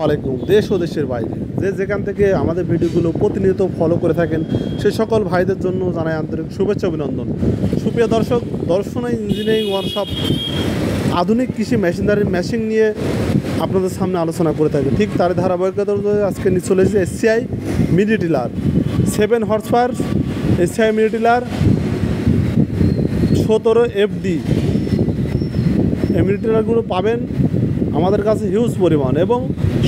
আলাইকুম। দেশ ও দেশের বাইরে যে যেখান থেকে আমাদের ভিডিওগুলো প্রতিনিয়ত ফলো করে থাকেন সে সকল ভাইদের জন্য জানাই আন্তরিক শুভেচ্ছা অভিনন্দন। সুপ্রিয় দর্শক, দর্শনা ইঞ্জিনিয়ারিং ওয়ার্কশপ আধুনিক কৃষি মেশিন নিয়ে আপনাদের সামনে আলোচনা করে থাকে। ঠিক তার ধারাবাহিকতা আজকে নিয়ে চলে এসেছে SCI mini tiller 7 horse power SCI mini tiller 17 FD। এই মিনি টিলারগুলো পাবেন আমাদের কাছে হিউজ পরিমাণ এবং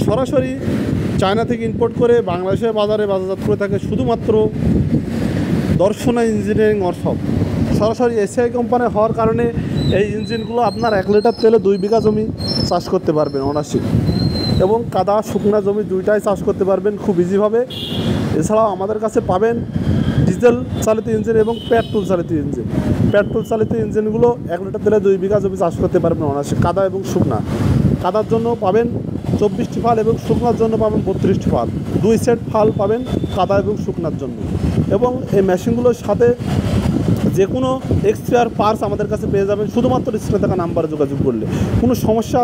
সরাসরি চায়না থেকে ইম্পোর্ট করে বাংলাদেশের বাজারে বাজারজাত করে থাকে শুধুমাত্র দর্শনা ইঞ্জিনিয়ারিং ওয়ার্কশপ। সরাসরি এসিআই কোম্পানি হওয়ার কারণে এই ইঞ্জিনগুলো আপনার 1 লিটার তেলে 2 বিঘা জমি চাষ করতে পারবেন অনায়াসে, এবং কাদা শুকনা জমি দুইটাই চাষ করতে পারবেন খুব ইজিভাবে। এছাড়াও আমাদের কাছে পাবেন ডিজেল চালিত ইঞ্জিন এবং পেট্রোল চালিত ইঞ্জিন। পেট্রোল চালিত ইঞ্জিনগুলো 1 লিটার তেলে 2 বিঘা জমি চাষ করতে পারবেন অনায়াসে, কাদা এবং শুকনা। কাদার জন্য পাবেন 24টি ফাল এবং শুকনার জন্য পাবেন 32টি ফাল। 2 সেট ফাল পাবেন কাদা এবং শুকনার জন্য। এবং এই মেশিনগুলোর সাথে যে কোনো এক্সপায়ার পার্টস আমাদের কাছে পেয়ে যাবেন শুধুমাত্র স্ক্রিনে থাকা নাম্বারে যোগাযোগ করলে। কোনো সমস্যা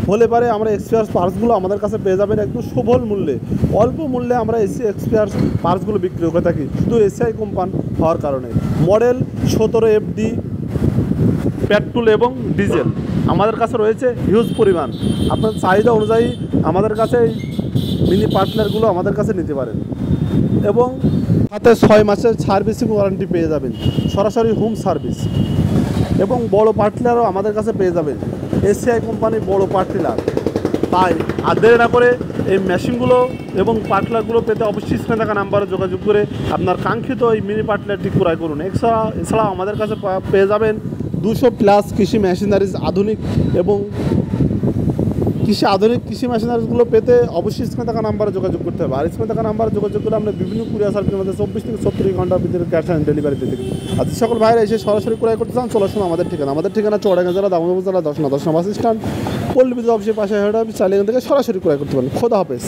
হলে পারে আমরা এক্সপায়ার পার্টসগুলো আমাদের কাছে পেয়ে যাবেন একদম সুলভ মূল্যে, অল্প মূল্যে আমরা এক্সপায়ার পার্টসগুলো বিক্রি করে থাকি শুধু এসিআই কোম্পানি হওয়ার কারণে। মডেল 17 FD পেট্রোল এবং ডিজেল আমাদের কাছে রয়েছে হিউজ পরিমাণ। আপনার চাহিদা অনুযায়ী আমাদের কাছে এই মিনি পার্টনারগুলো আমাদের কাছে নিতে পারেন এবং সাথে 6 মাসের সার্ভিসিং ওয়ারেন্টি পেয়ে যাবেন, সরাসরি হোম সার্ভিস। এবং বড় পার্টনারও আমাদের কাছে পেয়ে যাবেন, এসিআই কোম্পানি বড় পার্টনার। তাই আর দেরি না করে এই মেশিনগুলো এবং পার্টনারগুলো পেতে অবশ্যই স্ক্রিনে থাকা নাম্বারে যোগাযোগ করে আপনার কাঙ্ক্ষিত এই মিনি পার্টনারটি ক্রয় করুন। এছাড়াও আমাদের কাছে পেয়ে যাবেন 200+ কৃষি মেশিনারিজ আধুনিক এবং কৃষি মেশিনারিজগুলো পেতে অবশ্যই স্ক্রিনে থাকা নাম্বারে যোগাযোগ করতে হবে। আর স্ক্রিনে থাকা নাম্বারে যোগাযোগ করলে আমরা বিভিন্ন কুরিয়ার সার্ভিসের মধ্যে 24 থেকে 36 ঘন্টার ভিতরে ক্যাশ অন ডেলিভারি দিয়ে থাকি। আর যে সকল ভাইরা এসে সরাসরি ক্রয় করতে চান চলে আসুন আমাদের ঠিকানা চুয়াডাঙ্গা জেলা দামোদর জেলা দর্শনা বাস স্ট্যান্ড পল্লী বিদ্যুৎ অফিসের পাশে হেড অফিস। চাইলে এখান থেকে সরাসরি ক্রয় করতে পারেন। খোদা হাফেজ।